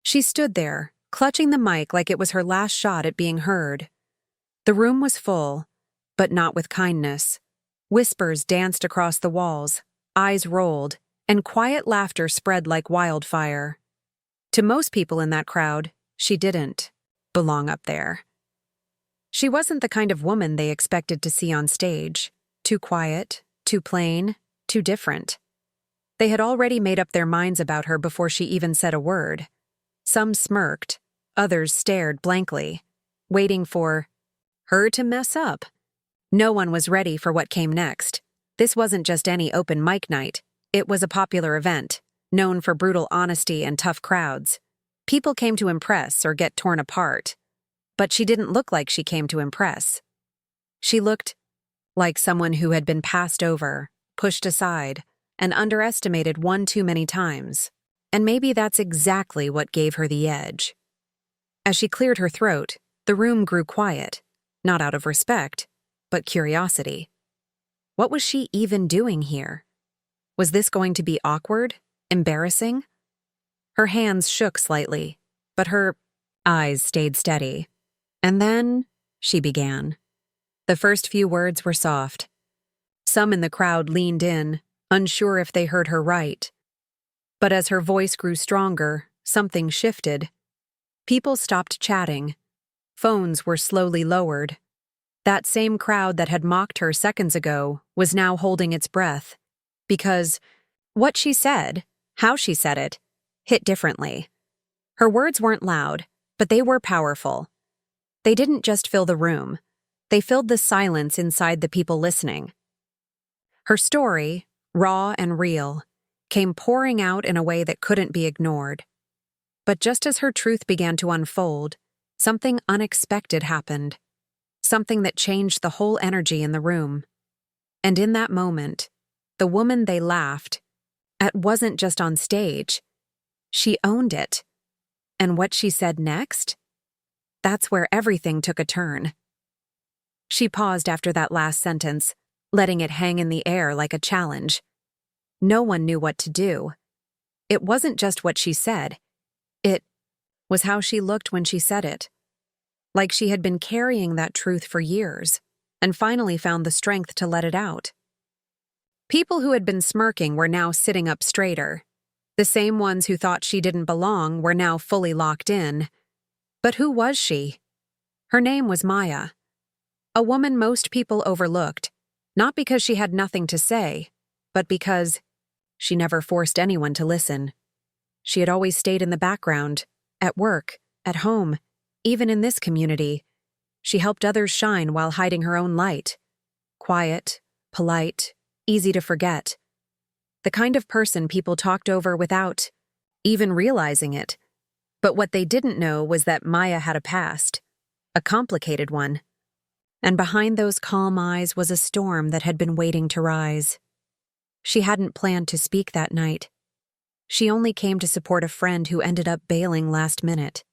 She stood there, clutching the mic like it was her last shot at being heard. The room was full, but not with kindness. Whispers danced across the walls, eyes rolled, and quiet laughter spread like wildfire. To most people in that crowd, she didn't belong up there. She wasn't the kind of woman they expected to see on stage. Too quiet, too plain, too different. They had already made up their minds about her before she even said a word. Some smirked, others stared blankly, waiting for her to mess up. No one was ready for what came next. This wasn't just any open mic night. It was a popular event, known for brutal honesty and tough crowds. People came to impress or get torn apart. But she didn't look like she came to impress. She looked like someone who had been passed over, pushed aside, and underestimated one too many times. And maybe that's exactly what gave her the edge. As she cleared her throat, the room grew quiet, not out of respect, but curiosity. What was she even doing here? Was this going to be awkward? Embarrassing? Her hands shook slightly, but her eyes stayed steady. And then she began. The first few words were soft. Some in the crowd leaned in, unsure if they heard her right. But as her voice grew stronger, something shifted. People stopped chatting. Phones were slowly lowered. That same crowd that had mocked her seconds ago was now holding its breath. Because what she said, how she said it, hit differently. Her words weren't loud, but they were powerful. They didn't just fill the room. They filled the silence inside the people listening. Her story, raw and real, came pouring out in a way that couldn't be ignored. But just as her truth began to unfold, something unexpected happened. Something that changed the whole energy in the room. And in that moment, the woman they laughed at wasn't just on stage. She owned it. And what she said next? That's where everything took a turn. She paused after that last sentence, letting it hang in the air like a challenge. No one knew what to do. It wasn't just what she said. It was how she looked when she said it. Like she had been carrying that truth for years, and finally found the strength to let it out. People who had been smirking were now sitting up straighter. The same ones who thought she didn't belong were now fully locked in. But who was she? Her name was Maya. A woman most people overlooked, not because she had nothing to say, but because she never forced anyone to listen. She had always stayed in the background, at work, at home, even in this community. She helped others shine while hiding her own light. Quiet, polite, easy to forget. The kind of person people talked over without even realizing it. But what they didn't know was that Maya had a past, a complicated one. And behind those calm eyes was a storm that had been waiting to rise. She hadn't planned to speak that night. She only came to support a friend who ended up bailing last minute.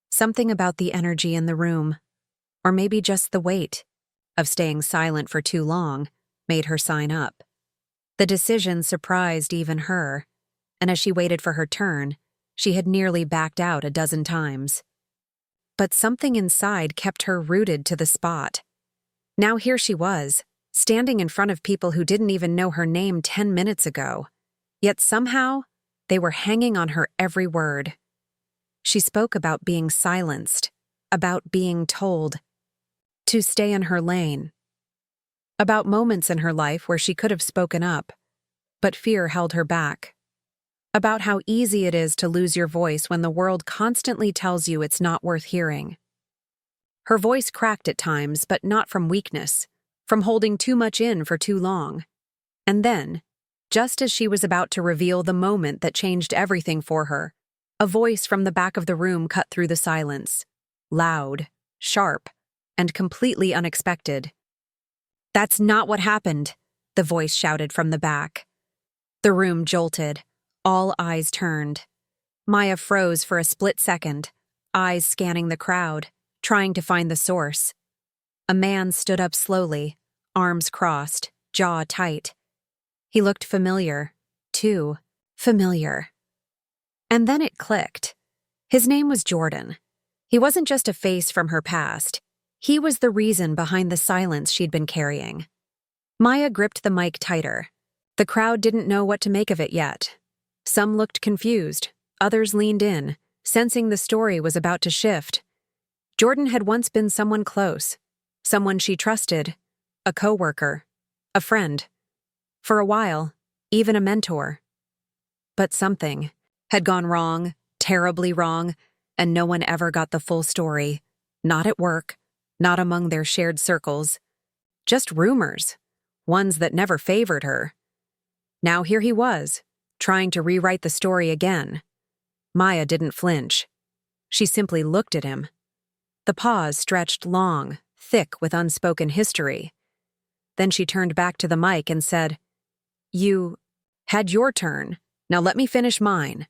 Something about the energy in the room, or maybe just the weight of staying silent for too long, made her sign up. The decision surprised even her, and as she waited for her turn, she had nearly backed out a dozen times. But something inside kept her rooted to the spot. Now here she was, standing in front of people who didn't even know her name 10 minutes ago. Yet somehow, they were hanging on her every word. She spoke about being silenced, about being told to stay in her lane, about moments in her life where she could have spoken up, but fear held her back. About how easy it is to lose your voice when the world constantly tells you it's not worth hearing. Her voice cracked at times, but not from weakness, from holding too much in for too long. And then, just as she was about to reveal the moment that changed everything for her, a voice from the back of the room cut through the silence. Loud, sharp, and completely unexpected. "That's not what happened," the voice shouted from the back. The room jolted. All eyes turned. Maya froze for a split second, eyes scanning the crowd, trying to find the source. A man stood up slowly, arms crossed, jaw tight. He looked familiar, too familiar. And then it clicked. His name was Jordan. He wasn't just a face from her past. He was the reason behind the silence she'd been carrying. Maya gripped the mic tighter. The crowd didn't know what to make of it yet. Some looked confused, others leaned in, sensing the story was about to shift. Jordan had once been someone close, someone she trusted, a coworker, a friend. For a while, even a mentor. But something had gone wrong, terribly wrong, and no one ever got the full story. Not at work, not among their shared circles. Just rumors, ones that never favored her. Now here he was, trying to rewrite the story again. Maya didn't flinch. She simply looked at him. The pause stretched long, thick with unspoken history. Then she turned back to the mic and said, "You had your turn. Now let me finish mine."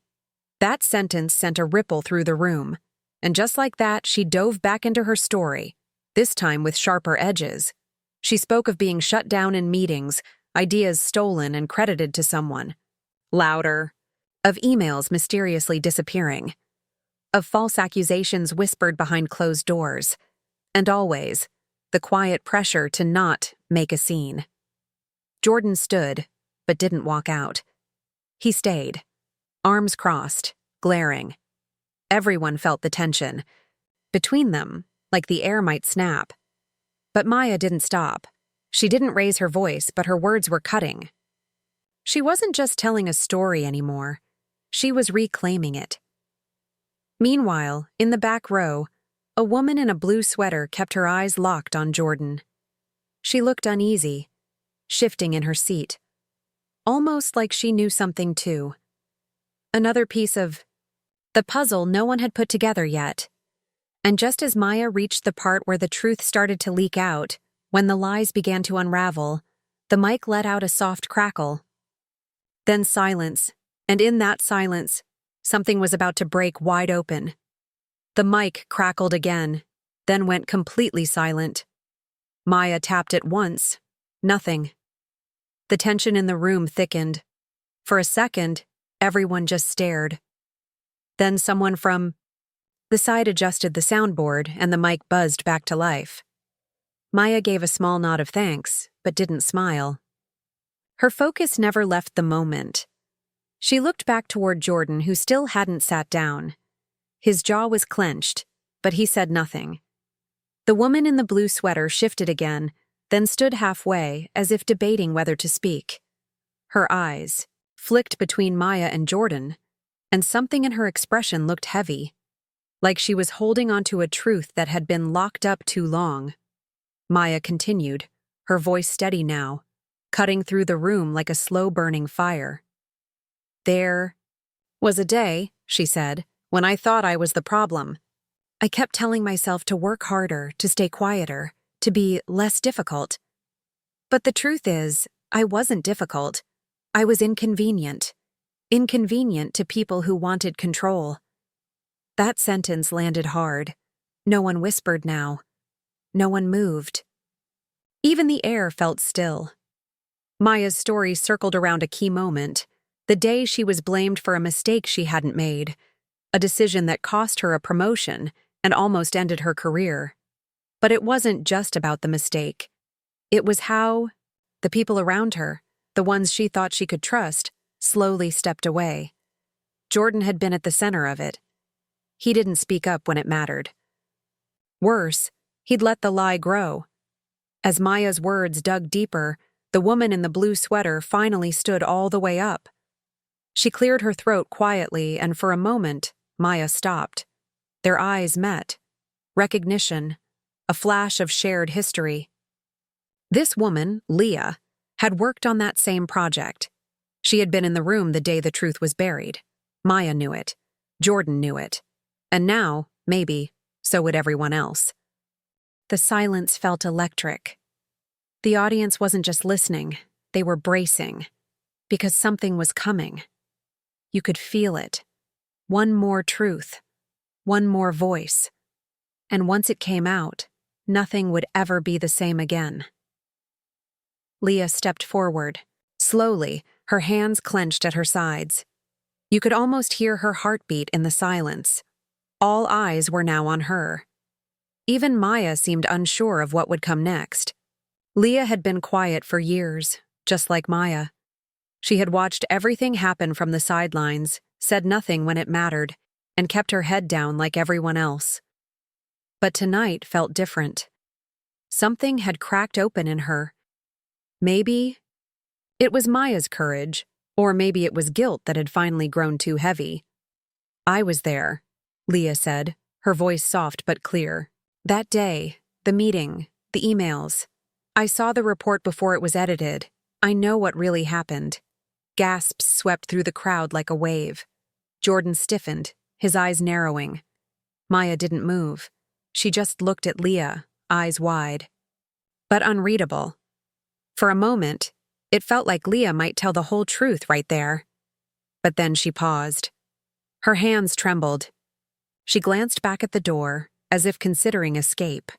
That sentence sent a ripple through the room, and just like that, she dove back into her story, this time with sharper edges. She spoke of being shut down in meetings, ideas stolen and credited to someone. Louder. Of emails mysteriously disappearing. Of false accusations whispered behind closed doors. And always, the quiet pressure to not make a scene. Jordan stood, but didn't walk out. He stayed, arms crossed, glaring. Everyone felt the tension. Between them, like the air might snap. But Maya didn't stop. She didn't raise her voice, but her words were cutting. She wasn't just telling a story anymore. She was reclaiming it. Meanwhile, in the back row, a woman in a blue sweater kept her eyes locked on Jordan. She looked uneasy, shifting in her seat. Almost like she knew something too. Another piece of the puzzle no one had put together yet. And just as Maya reached the part where the truth started to leak out, when the lies began to unravel, the mic let out a soft crackle. Then silence, and in that silence, something was about to break wide open. The mic crackled again, then went completely silent. Maya tapped it once. Nothing. The tension in the room thickened. For a second, everyone just stared. Then someone from the side adjusted the soundboard and the mic buzzed back to life. Maya gave a small nod of thanks, but didn't smile. Her focus never left the moment. She looked back toward Jordan, who still hadn't sat down. His jaw was clenched, but he said nothing. The woman in the blue sweater shifted again, then stood halfway, as if debating whether to speak. Her eyes flicked between Maya and Jordan, and something in her expression looked heavy, like she was holding onto a truth that had been locked up too long. Maya continued, her voice steady now, cutting through the room like a slow-burning fire. "There was a day," she said, "when I thought I was the problem. I kept telling myself to work harder, to stay quieter, to be less difficult. But the truth is, I wasn't difficult. I was inconvenient. Inconvenient to people who wanted control." That sentence landed hard. No one whispered now. No one moved. Even the air felt still. Maya's story circled around a key moment, the day she was blamed for a mistake she hadn't made, a decision that cost her a promotion and almost ended her career. But it wasn't just about the mistake. It was how the people around her, the ones she thought she could trust, slowly stepped away. Jordan had been at the center of it. He didn't speak up when it mattered. Worse, he'd let the lie grow. As Maya's words dug deeper, the woman in the blue sweater finally stood all the way up. She cleared her throat quietly, and for a moment, Maya stopped. Their eyes met. Recognition. A flash of shared history. This woman, Leah, had worked on that same project. She had been in the room the day the truth was buried. Maya knew it. Jordan knew it. And now, maybe, so would everyone else. The silence felt electric. The audience wasn't just listening, they were bracing. Because something was coming. You could feel it. One more truth. One more voice. And once it came out, nothing would ever be the same again. Leah stepped forward. Slowly, her hands clenched at her sides. You could almost hear her heartbeat in the silence. All eyes were now on her. Even Maya seemed unsure of what would come next. Leah had been quiet for years, just like Maya. She had watched everything happen from the sidelines, said nothing when it mattered, and kept her head down like everyone else. But tonight felt different. Something had cracked open in her. Maybe it was Maya's courage, or maybe it was guilt that had finally grown too heavy. "I was there," Leah said, her voice soft but clear. "That day, the meeting, the emails. I saw the report before it was edited. I know what really happened." Gasps swept through the crowd like a wave. Jordan stiffened, his eyes narrowing. Maya didn't move. She just looked at Leah, eyes wide. But unreadable. For a moment, it felt like Leah might tell the whole truth right there. But then she paused. Her hands trembled. She glanced back at the door, as if considering escape.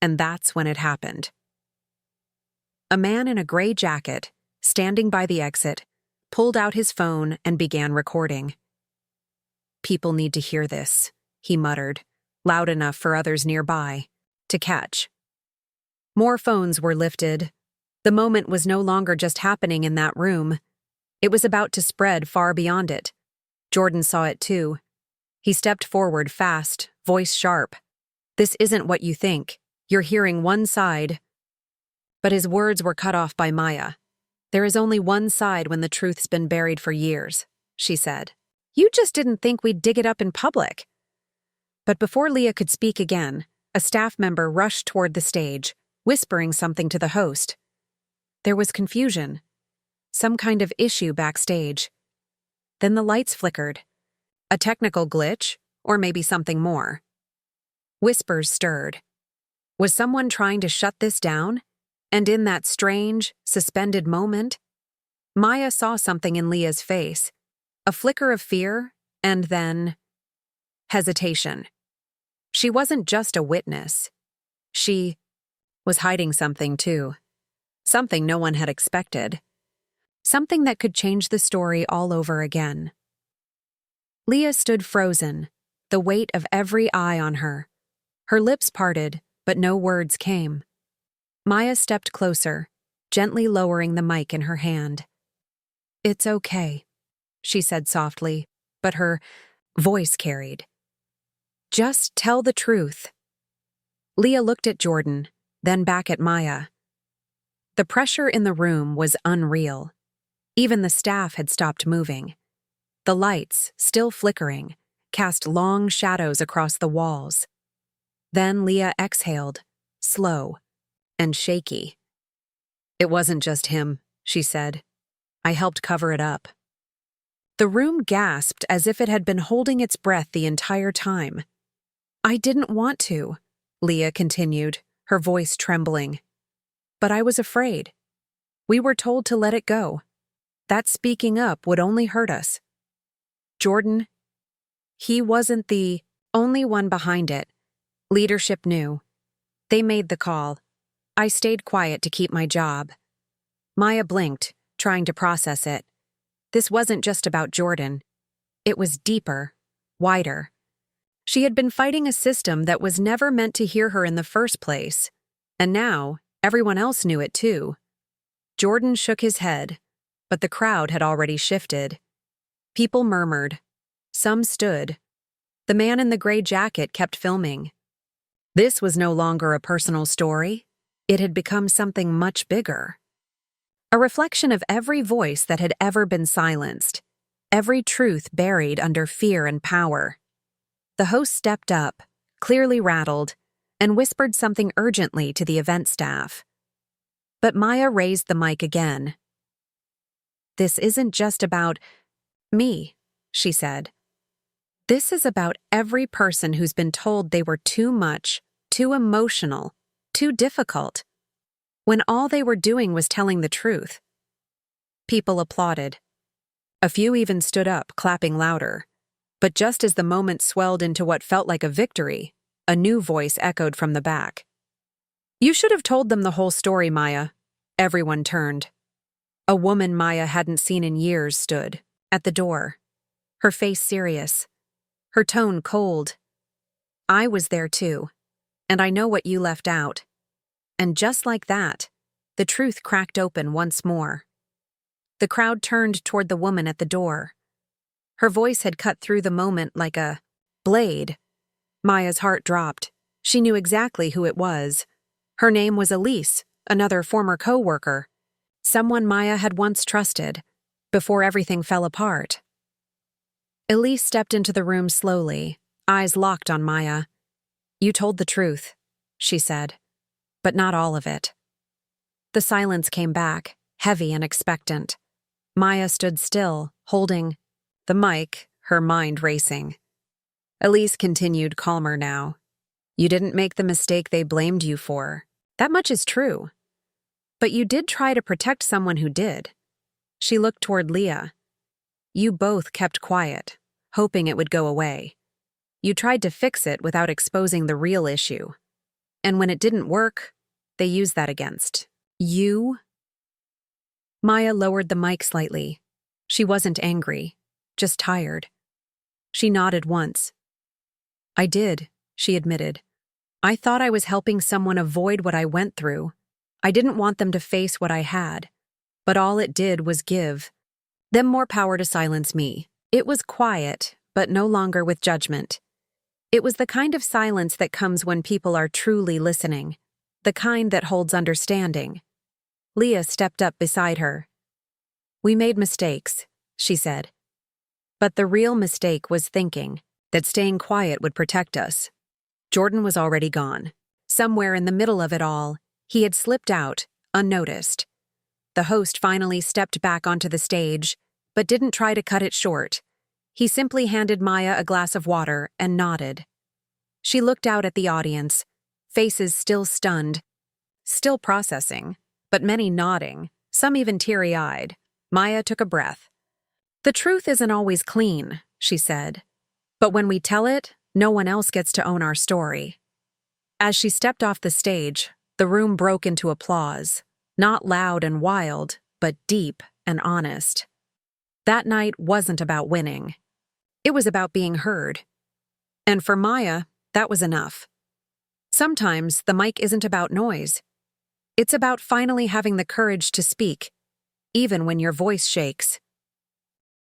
And that's when it happened. A man in a gray jacket, standing by the exit, pulled out his phone and began recording. "People need to hear this," he muttered, loud enough for others nearby to catch. More phones were lifted. The moment was no longer just happening in that room. It was about to spread far beyond it. Jordan saw it too. He stepped forward fast, voice sharp. "This isn't what you think. You're hearing one side." But his words were cut off by Maya. "There is only one side when the truth's been buried for years," she said. "You just didn't think we'd dig it up in public." But before Leah could speak again, a staff member rushed toward the stage, whispering something to the host. There was confusion. Some kind of issue backstage. Then the lights flickered. A technical glitch, or maybe something more. Whispers stirred. Was someone trying to shut this down? And in that strange, suspended moment, Maya saw something in Leah's face. A flicker of fear, and then hesitation. She wasn't just a witness. She was hiding something, too. Something no one had expected. Something that could change the story all over again. Leah stood frozen, the weight of every eye on her. Her lips parted, but no words came. Maya stepped closer, gently lowering the mic in her hand. "It's okay," she said softly, but her voice carried. "Just tell the truth." Leah looked at Jordan, then back at Maya. The pressure in the room was unreal. Even the staff had stopped moving. The lights, still flickering, cast long shadows across the walls. Then Leah exhaled, slow and shaky. "It wasn't just him," she said. "I helped cover it up." The room gasped as if it had been holding its breath the entire time. "I didn't want to," Leah continued, her voice trembling. "But I was afraid. We were told to let it go. That speaking up would only hurt us. Jordan, he wasn't the only one behind it. Leadership knew. They made the call. I stayed quiet to keep my job." Maya blinked, trying to process it. This wasn't just about Jordan. It was deeper, wider. She had been fighting a system that was never meant to hear her in the first place, and now everyone else knew it too. Jordan shook his head, but the crowd had already shifted. People murmured. Some stood. The man in the gray jacket kept filming. This was no longer a personal story. It had become something much bigger. A reflection of every voice that had ever been silenced, every truth buried under fear and power. The host stepped up, clearly rattled, and whispered something urgently to the event staff. But Maya raised the mic again. "This isn't just about me," she said. "This is about every person who's been told they were too much, too emotional, too difficult, when all they were doing was telling the truth." People applauded. A few even stood up, clapping louder. But just as the moment swelled into what felt like a victory, a new voice echoed from the back. "You should have told them the whole story, Maya." Everyone turned. A woman Maya hadn't seen in years stood at the door, her face serious, her tone cold I was there too, and I know what you left out. And just like that, the truth cracked open once more. The crowd turned toward the woman at the door. Her voice had cut through the moment like a blade. Maya's heart dropped. She knew exactly who it was. Her name was Elise, another former co-worker. Someone Maya had once trusted, before everything fell apart. Elise stepped into the room slowly, eyes locked on Maya. "You told the truth," she said, "but not all of it." The silence came back, heavy and expectant. Maya stood still, holding the mic, her mind racing. Elise continued, calmer now. "You didn't make the mistake they blamed you for. That much is true. But you did try to protect someone who did." She looked toward Leah. "You both kept quiet, hoping it would go away. You tried to fix it without exposing the real issue. And when it didn't work, they used that against you." Maya lowered the mic slightly. She wasn't angry, just tired. She nodded once. "I did," she admitted. "I thought I was helping someone avoid what I went through. I didn't want them to face what I had. But all it did was give them more power to silence me." It was quiet, but no longer with judgment. It was the kind of silence that comes when people are truly listening, the kind that holds understanding. Leah stepped up beside her. "We made mistakes," she said. "But the real mistake was thinking that staying quiet would protect us." Jordan was already gone. Somewhere in the middle of it all, he had slipped out, unnoticed. The host finally stepped back onto the stage, but didn't try to cut it short. He simply handed Maya a glass of water and nodded. She looked out at the audience, faces still stunned, still processing, but many nodding, some even teary-eyed. Maya took a breath. "The truth isn't always clean," she said. "But when we tell it, no one else gets to own our story." As she stepped off the stage, the room broke into applause, not loud and wild, but deep and honest. That night wasn't about winning. It was about being heard. And for Maya, that was enough. Sometimes the mic isn't about noise. It's about finally having the courage to speak, even when your voice shakes.